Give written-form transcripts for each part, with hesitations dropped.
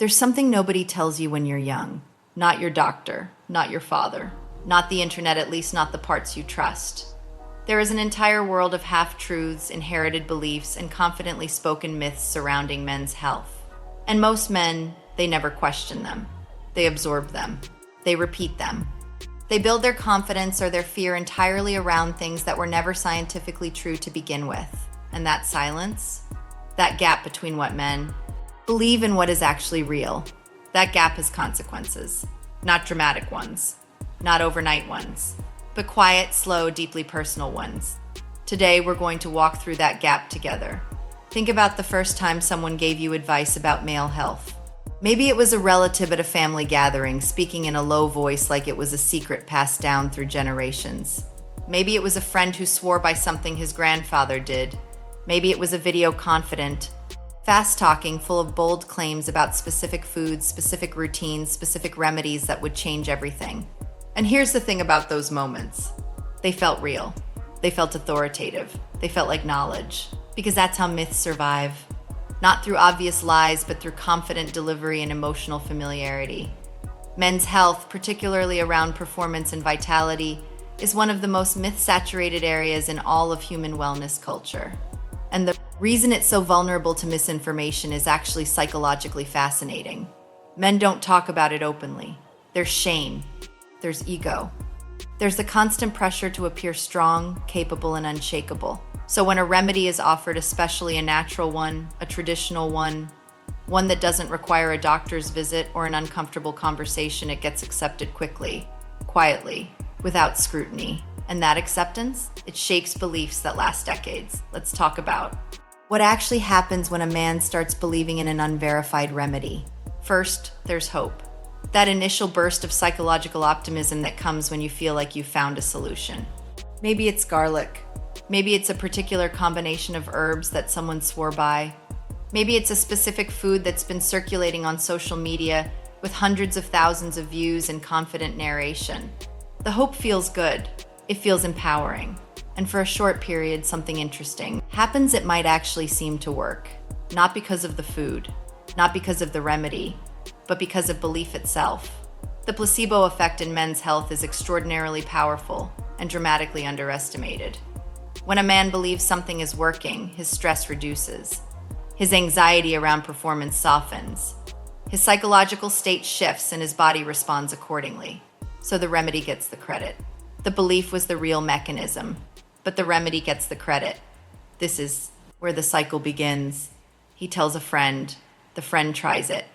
There's something nobody tells you when you're young. Not your doctor, not your father, not the internet, at least not the parts you trust. There is an entire world of half-truths, inherited beliefs, and confidently spoken myths surrounding men's health. And most men, they never question them. They absorb them. They repeat them. They build their confidence or their fear entirely around things that were never scientifically true to begin with. And that silence, that gap between what men believe and what is actually real, that gap has consequences. Not dramatic ones, not overnight ones, but quiet, slow, deeply personal ones. Today, we're going to walk through that gap together. Think about the first time someone gave you advice about male health. Maybe it was a relative at a family gathering, speaking in a low voice like it was a secret passed down through generations. Maybe it was a friend who swore by something his grandfather did. Maybe it was a video confidant, fast-talking, full of bold claims about specific foods, specific routines, specific remedies that would change everything. And here's the thing about those moments. They felt real. They felt authoritative. They felt like knowledge. Because that's how myths survive. Not through obvious lies, but through confident delivery and emotional familiarity. Men's health, particularly around performance and vitality, is one of the most myth-saturated areas in all of human wellness culture. And the reason it's so vulnerable to misinformation is actually psychologically fascinating. Men don't talk about it openly. There's shame. There's ego. There's the constant pressure to appear strong, capable, and unshakable. So when a remedy is offered, especially a natural one, a traditional one that doesn't require a doctor's visit or an uncomfortable conversation, it gets accepted quickly, quietly, without scrutiny. And that acceptance, it shakes beliefs that last decades. Let's talk about what actually happens when a man starts believing in an unverified remedy. First, there's hope. That initial burst of psychological optimism that comes when you feel like you've found a solution. Maybe it's garlic. Maybe it's a particular combination of herbs that someone swore by. Maybe it's a specific food that's been circulating on social media with hundreds of thousands of views and confident narration. The hope feels good. It feels empowering. And for a short period, something interesting happens. It might actually seem to work. Not because of the food, not because of the remedy, but because of belief itself. The placebo effect in men's health is extraordinarily powerful and dramatically underestimated. When a man believes something is working, his stress reduces. His anxiety around performance softens. His psychological state shifts and his body responds accordingly. So the remedy gets the credit. The belief was the real mechanism, but the remedy gets the credit. This is where the cycle begins. He tells a friend. The friend tries it.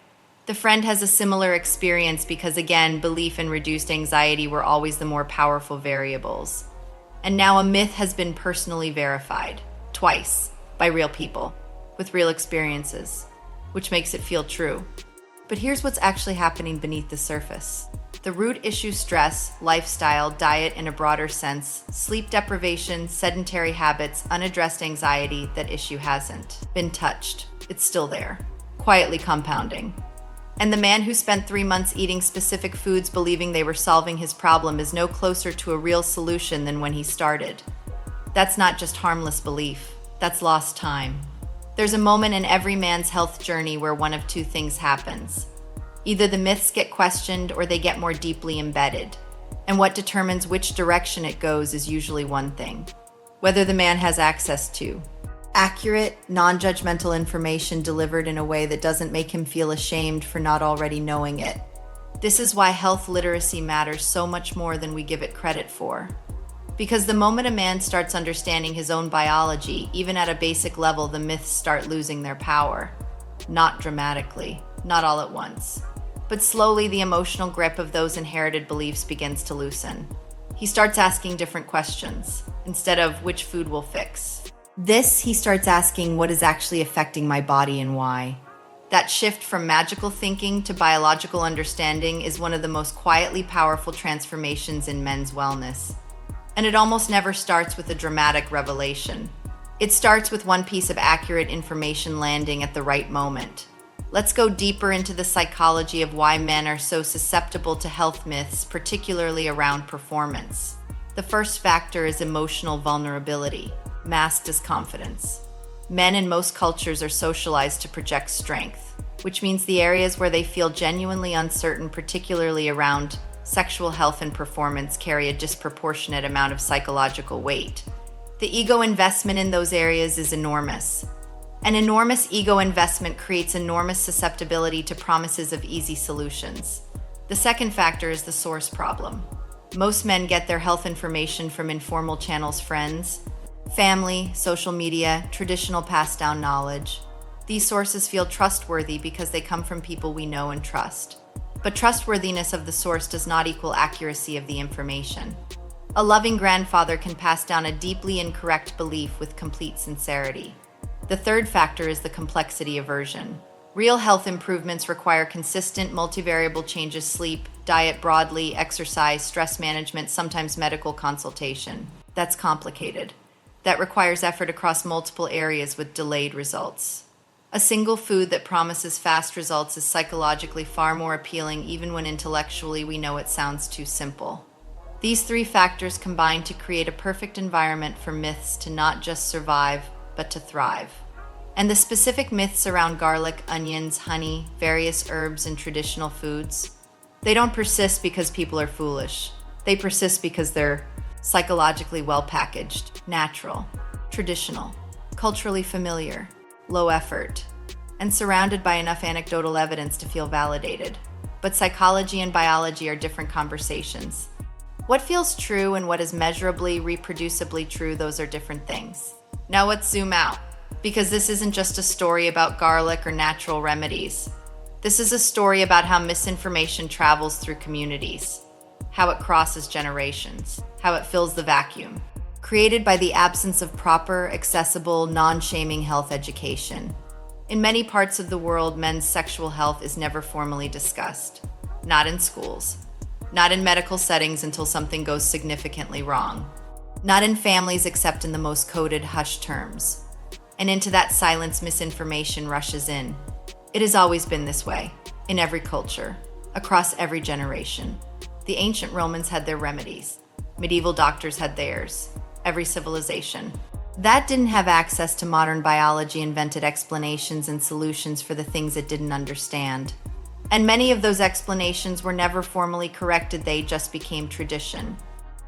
The friend has a similar experience because, again, belief and reduced anxiety were always the more powerful variables. And now a myth has been personally verified, twice, by real people, with real experiences, which makes it feel true. But here's what's actually happening beneath the surface. The root issue: stress, lifestyle, diet in a broader sense, sleep deprivation, sedentary habits, unaddressed anxiety. That issue hasn't been touched. It's still there, quietly compounding. And the man who spent 3 months eating specific foods believing they were solving his problem is no closer to a real solution than when he started. That's not just harmless belief. That's lost time. There's a moment in every man's health journey where one of two things happens. Either the myths get questioned or they get more deeply embedded. And what determines which direction it goes is usually one thing: whether the man has access to accurate, non-judgmental information delivered in a way that doesn't make him feel ashamed for not already knowing it. This is why health literacy matters so much more than we give it credit for. Because the moment a man starts understanding his own biology, even at a basic level, the myths start losing their power. Not dramatically, not all at once. But slowly, the emotional grip of those inherited beliefs begins to loosen. He starts asking different questions. Instead of which food will fix, he starts asking what is actually affecting my body and why. That shift from magical thinking to biological understanding is one of the most quietly powerful transformations in men's wellness. And it almost never starts with a dramatic revelation. It starts with one piece of accurate information landing at the right moment. Let's go deeper into the psychology of why men are so susceptible to health myths, particularly around performance. The first factor is emotional vulnerability, masked as confidence. Men in most cultures are socialized to project strength. which means the areas where they feel genuinely uncertain, particularly around sexual health and performance, carry a disproportionate amount of psychological weight. The ego investment in those areas is enormous. An enormous ego investment creates enormous susceptibility to promises of easy solutions. The second factor is the source problem. Most men get their health information from informal channels, friends, family, social media, traditional passed down knowledge. These sources feel trustworthy because they come from people we know and trust. But trustworthiness of the source does not equal accuracy of the information. A loving grandfather can pass down a deeply incorrect belief with complete sincerity. The third factor is the complexity aversion. Real health improvements require consistent, multivariable changes: sleep, diet broadly, exercise, stress management, sometimes medical consultation. That's complicated. That requires effort across multiple areas with delayed results. A single food that promises fast results is psychologically far more appealing, even when intellectually we know it sounds too simple. These three factors combine to create a perfect environment for myths to not just survive, but to thrive. And the specific myths around garlic, onions, honey, various herbs, and traditional foods, they don't persist because people are foolish. They persist because they're psychologically well packaged, natural, traditional, culturally familiar, low effort, and surrounded by enough anecdotal evidence to feel validated. But psychology and biology are different conversations. What feels true and what is measurably, reproducibly true, those are different things. Now let's zoom out, because this isn't just a story about garlic or natural remedies. This is a story about how misinformation travels through communities, how it crosses generations, how it fills the vacuum created by the absence of proper, accessible, non-shaming health education. In many parts of the world, men's sexual health is never formally discussed. Not in schools. Not in medical settings until something goes significantly wrong. Not in families except in the most coded, hushed terms. And into that silence, misinformation rushes in. It has always been this way, in every culture, across every generation. The ancient Romans had their remedies. Medieval doctors had theirs. Every civilization that didn't have access to modern biology invented explanations and solutions for the things it didn't understand. And many of those explanations were never formally corrected, they just became tradition.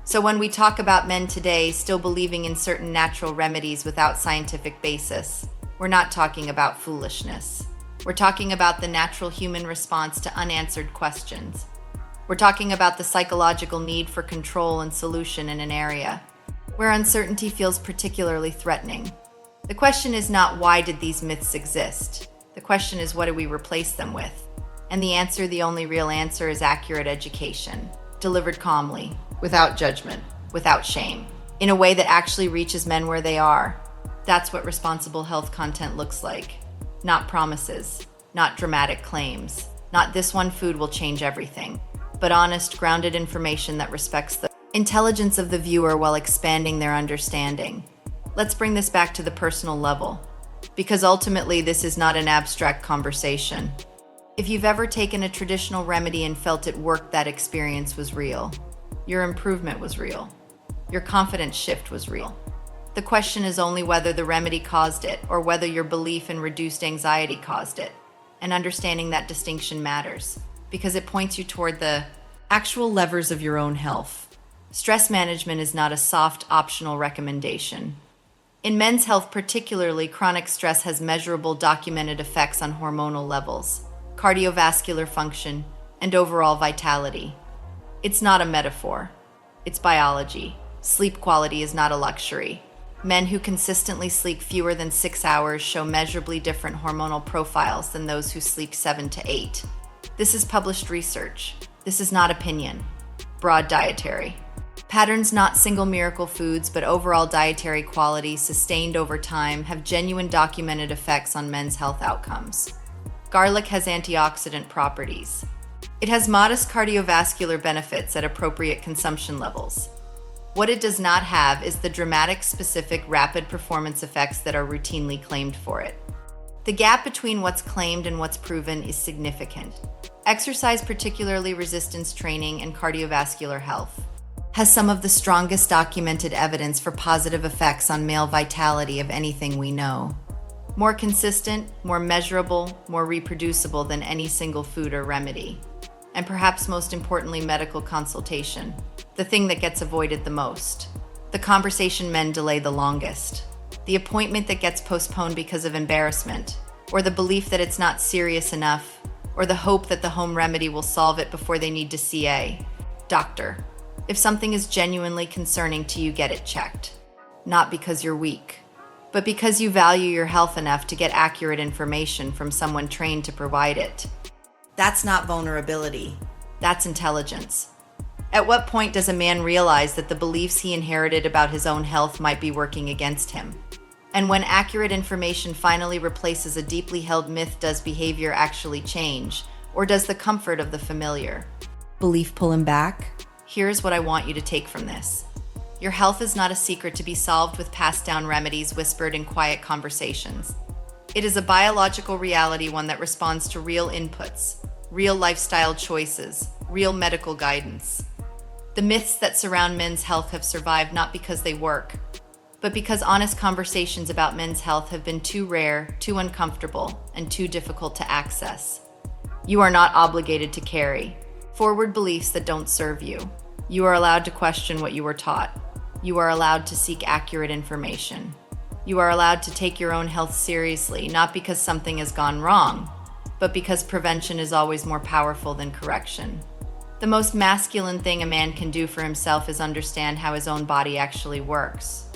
So when we talk about men today still believing in certain natural remedies without scientific basis, we're not talking about foolishness. We're talking about the natural human response to unanswered questions. We're talking about the psychological need for control and solution in an area where uncertainty feels particularly threatening. The question is not why did these myths exist? The question is what do we replace them with? And the answer, the only real answer, is accurate education, delivered calmly, without judgment, without shame, in a way that actually reaches men where they are. That's what responsible health content looks like. Not promises, not dramatic claims, not this one food will change everything, but honest, grounded information that respects the intelligence of the viewer while expanding their understanding. Let's bring this back to the personal level, because ultimately this is not an abstract conversation. If you've ever taken a traditional remedy and felt it worked, that experience was real. Your improvement was real. Your confidence shift was real. The question is only whether the remedy caused it or whether your belief in reduced anxiety caused it. And understanding that distinction matters because it points you toward the actual levers of your own health. Stress management is not a soft, optional recommendation. In men's health particularly, chronic stress has measurable documented effects on hormonal levels, cardiovascular function, and overall vitality. It's not a metaphor. It's biology. Sleep quality is not a luxury. Men who consistently sleep fewer than 6 hours show measurably different hormonal profiles than those who sleep 7 to 8. This is published research. This is not opinion. Broad dietary patterns, not single miracle foods, but overall dietary quality sustained over time, have genuine documented effects on men's health outcomes. Garlic has antioxidant properties. It has modest cardiovascular benefits at appropriate consumption levels. What it does not have is the dramatic, specific, rapid performance effects that are routinely claimed for it. The gap between what's claimed and what's proven is significant. Exercise, particularly resistance training and cardiovascular health, has some of the strongest documented evidence for positive effects on male vitality of anything we know. More consistent, more measurable, more reproducible than any single food or remedy. And perhaps most importantly, medical consultation, the thing that gets avoided the most. The conversation men delay the longest. The appointment that gets postponed because of embarrassment, or the belief that it's not serious enough, or the hope that the home remedy will solve it before they need to see a doctor. If something is genuinely concerning to you, get it checked. Not because you're weak, but because you value your health enough to get accurate information from someone trained to provide it. That's not vulnerability. That's intelligence. At what point does a man realize that the beliefs he inherited about his own health might be working against him? And when accurate information finally replaces a deeply held myth, does behavior actually change, or does the comfort of the familiar belief pull him back? Here's what I want you to take from this. Your health is not a secret to be solved with passed down remedies whispered in quiet conversations. It is a biological reality, one that responds to real inputs, real lifestyle choices, real medical guidance. The myths that surround men's health have survived not because they work, but because honest conversations about men's health have been too rare, too uncomfortable, and too difficult to access. You are not obligated to carry forward beliefs that don't serve you. You are allowed to question what you were taught. You are allowed to seek accurate information. You are allowed to take your own health seriously, not because something has gone wrong, but because prevention is always more powerful than correction. The most masculine thing a man can do for himself is understand how his own body actually works.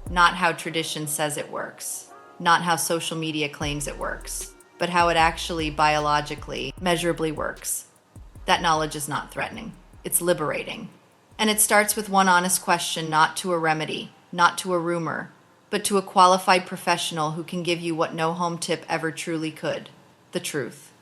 Not how tradition says it works, not how social media claims it works, but how it actually biologically, measurably works. That knowledge is not threatening, it's liberating. And it starts with one honest question, not to a remedy, not to a rumor, but to a qualified professional who can give you what no home tip ever truly could: the truth.